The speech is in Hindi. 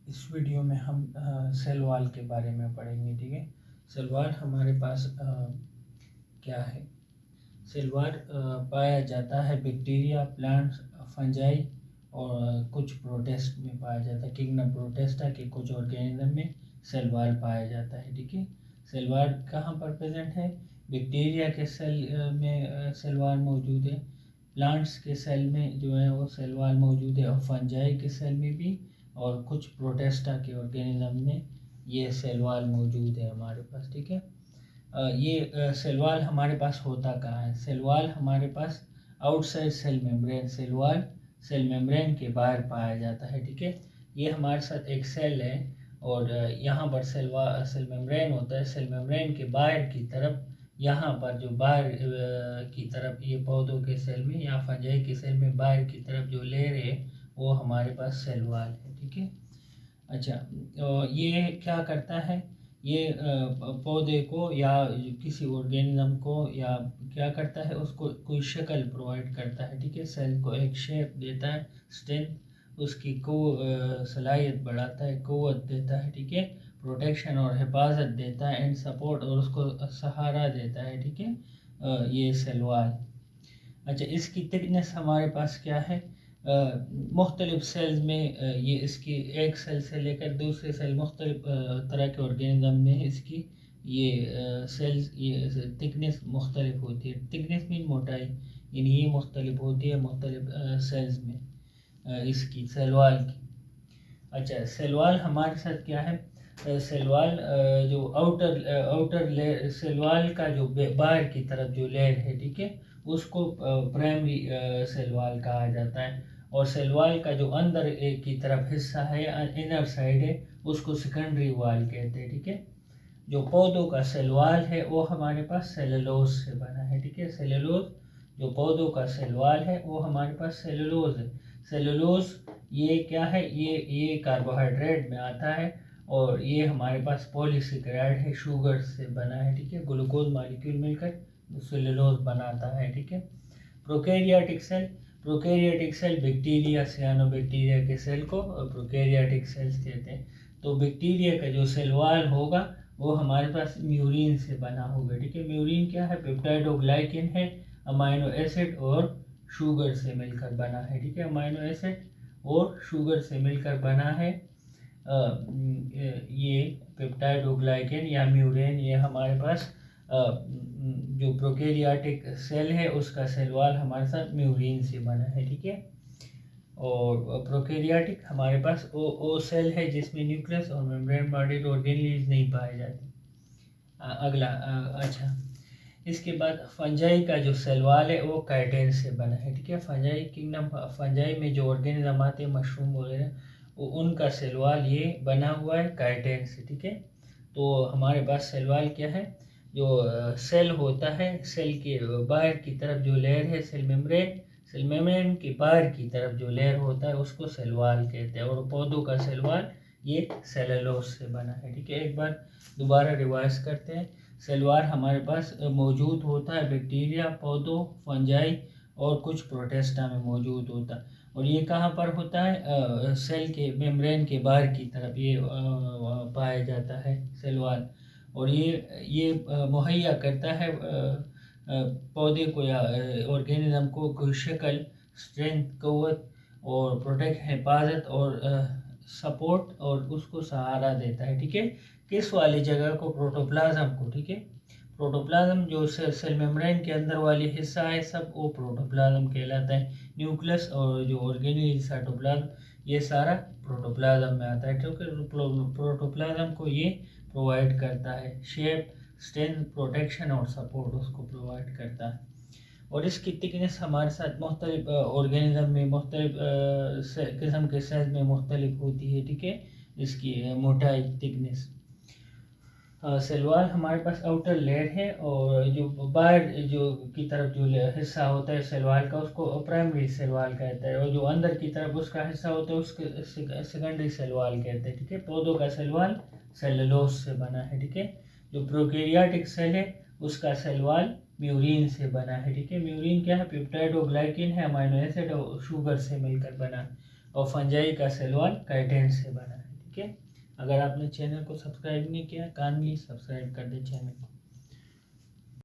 इस वीडियो में हम सेल वॉल के बारे में पढ़ेंगे। ठीक है, सेल वॉल हमारे पास क्या है। सेल वॉल पाया जाता है बैक्टीरिया, प्लांट्स, फंजाई और कुछ प्रोटेस्ट में पाया जाता है। किंगडम प्रोटेस्टा के कुछ ऑर्गेनिज्म में सेल वॉल पाया जाता है। ठीक है, सेल वॉल कहाँ पर प्रेजेंट है? बैक्टीरिया के सेल में सेल वॉल मौजूद है, प्लांट्स के सेल में जो है वो सेल वॉल मौजूद है, और फंजाई के सेल में भी, और कुछ प्रोटेस्टा के ऑर्गेनिज्म में ये सेल वॉल मौजूद है हमारे पास। ठीक है, ये सेल वॉल हमारे पास होता कहाँ है? सेल वॉल हमारे पास outside cell membrane, cell wall cell membrane के बाहर पाया जाता है। ठीक है, ये हमारे साथ एक सेल है और यहाँ पर सेल मेम्ब्रेन होता है। सेल मेम्ब्रेन के बाहर की तरफ, यहाँ पर जो बाहर की तरफ, ये पौधों के सेल में या फंजाई के सेल में बाहर की तरफ जो लेयर है वो हमारे पास सेल वॉल है। ठीक है, अच्छा, ये क्या करता है? ये पौधे को या किसी ऑर्गेनिज्म को या क्या करता है, उसको कोई शक्ल प्रोवाइड करता है। ठीक है, सेल को एक शेप देता है, स्ट्रेंथ, उसकी सलाहियत बढ़ाता है, क़ुव्वत देता है। ठीक है, प्रोटेक्शन और हिफाजत देता है, एंड सपोर्ट, और उसको सहारा देता है। ठीक है, ये सेल वॉल। अच्छा, इसकी थिकनेस हमारे पास क्या है? मुख्तलिफ सेल्स में ये इसकी एक सेल से लेकर दूसरे सेल, मुख्तलिफ तरह के ऑर्गेनिज्म में इसकी ये सेल्स, ये थिकनेस मुख्तलिफ होती है। थिकनेस मीन मोटाई, यानी ये मुख्तलिफ होती है मुख्तलिफ सेल्स में इसकी सेल वॉल की। अच्छा, सेल वॉल हमारे साथ क्या है? सेल वॉल जो आउटर लेयर, सेल वॉल का जो बाहर की तरफ जो लेयर है, ठीक है, उसको प्राइमरी सेल वॉल कहा जाता है, और सेल वॉल का जो अंदर की तरफ हिस्सा है, इनर साइड है, उसको सेकेंडरी वॉल कहते हैं। ठीक है, जो पौधों का सेल वॉल है वो हमारे पास सेलुलोज से बना है। ठीक है, सेलुलोज, जो पौधों का सेल वॉल है वो हमारे पास सेलुलोज है। सेलुलोज ये क्या है? ये कार्बोहाइड्रेट में आता है, और ये हमारे पास पॉलीसेकेराइड है, शुगर से बना है। ठीक है, ग्लूकोज मॉलिक्यूल मिलकर सेलुलोज बनाता है। ठीक है, prokaryotic cell, prokaryotic cell bacteria, cyanobacteria के सेल को प्रोकैरियोटिक सेल्स कहते हैं। तो बैक्टीरिया का जो सेल वॉल होगा वो हमारे पास म्यूरिन से बना होगा। ठीक है, म्यूरिन क्या है? पेप्टाइडोग्लाइकेन है, अमाइनो एसिड और शुगर से मिलकर बना है। ठीक है, अमाइनो एसिड और शुगर से मिलकर बना है ये पेप्टाइडोग्लाइकेन या म्यूरिन। ये हमारे पास जो प्रोकैरियोटिक सेल है उसका सेल वॉल हमारे साथ म्यूरिन से बना है। ठीक है, और प्रोकैरियोटिक हमारे पास ओ सेल है जिसमें न्यूक्लियस और मेम्ब्रेन बॉडीड ऑर्गेनेल्स नहीं पाए जाते। अगला, अच्छा, इसके बाद फंजाई का जो सेल वॉल है वो काइटिन से बना है। ठीक है, फंजाई किंगडम, फंजाई में जो ऑर्गेनिज्म आते हैं, मशरूम वगैरह, वो उनका सेल वॉल ये बना हुआ है काइटिन से। ठीक है, तो हमारे पास सेल वॉल क्या है? जो सेल होता है, सेल के बाहर की तरफ जो लेयर है सेल मेम्ब्रेन, सेल मेम्ब्रेन के बाहर की तरफ जो लेयर होता है उसको सेल वॉल कहते हैं, और पौधों का सेल वॉल ये सेलुलोज से बना है। ठीक है, एक बार दोबारा रिवाइज करते हैं। सेल वॉल हमारे पास मौजूद होता है बैक्टीरिया, पौधों, फंजाई और कुछ प्रोटेस्टा में मौजूद होता है, और ये कहाँ पर होता है? सेल के मेम्ब्रेन के बाहर की तरफ ये पाया जाता है सेल वॉल, और ये मुहैया करता है पौधे को या ऑर्गेनिज्म को कोई शक्ल, स्ट्रेंथ, क़ुव्वत और प्रोटेक्ट, हिफाजत और सपोर्ट, और उसको सहारा देता है। ठीक है, किस वाली जगह को? प्रोटोप्लाज्म को। ठीक है, प्रोटोप्लाज्म जो सेल मेम्ब्रेन के अंदर वाली हिस्सा है सब वो प्रोटोप्लाज्म कहलाता है। न्यूक्लियस और जो ऑर्गेनेल साइटोप्लाज्म, ये सारा प्रोटोप्लाज्म में आता है, क्योंकि प्रोटोप्लाज्म को ये प्रोवाइड करता है, शेप, स्ट्रेंथ, प्रोटेक्शन और सपोर्ट उसको प्रोवाइड करता है। और इसकी थिकनेस हमारे साथ मुख्तलिफ ऑर्गेनिज्म में, मुख्तलिफ किस्म के सेल में मुख्तलिफ होती है। ठीक है, इसकी मोटाई, थिकनेस। सेल वॉल हमारे पास आउटर लेयर है, और जो बाहर जो की तरफ जो हिस्सा होता है सेल वॉल का उसको प्राइमरी सेल वॉल कहता है, और जो अंदर की तरफ उसका हिस्सा होता है उसके सेकेंडरी सेल वॉल कहते हैं। ठीक है, पौधों का सेल वॉल सेलुलोज से बना है। ठीक है, जो प्रोकैरियोटिक सेल है उसका सेल वॉल म्यूरिन से बना है। ठीक है, म्यूरिन क्या है? पेप्टाइडोग्लाइकेन है, अमाइनो एसिड और शुगर से मिलकर बना है, और फंजाई का सेल वॉल काइटिन से बना है। ठीक है। अगर आपने चैनल को सब्सक्राइब नहीं किया, काइंडली सब्सक्राइब कर दे चैनल को।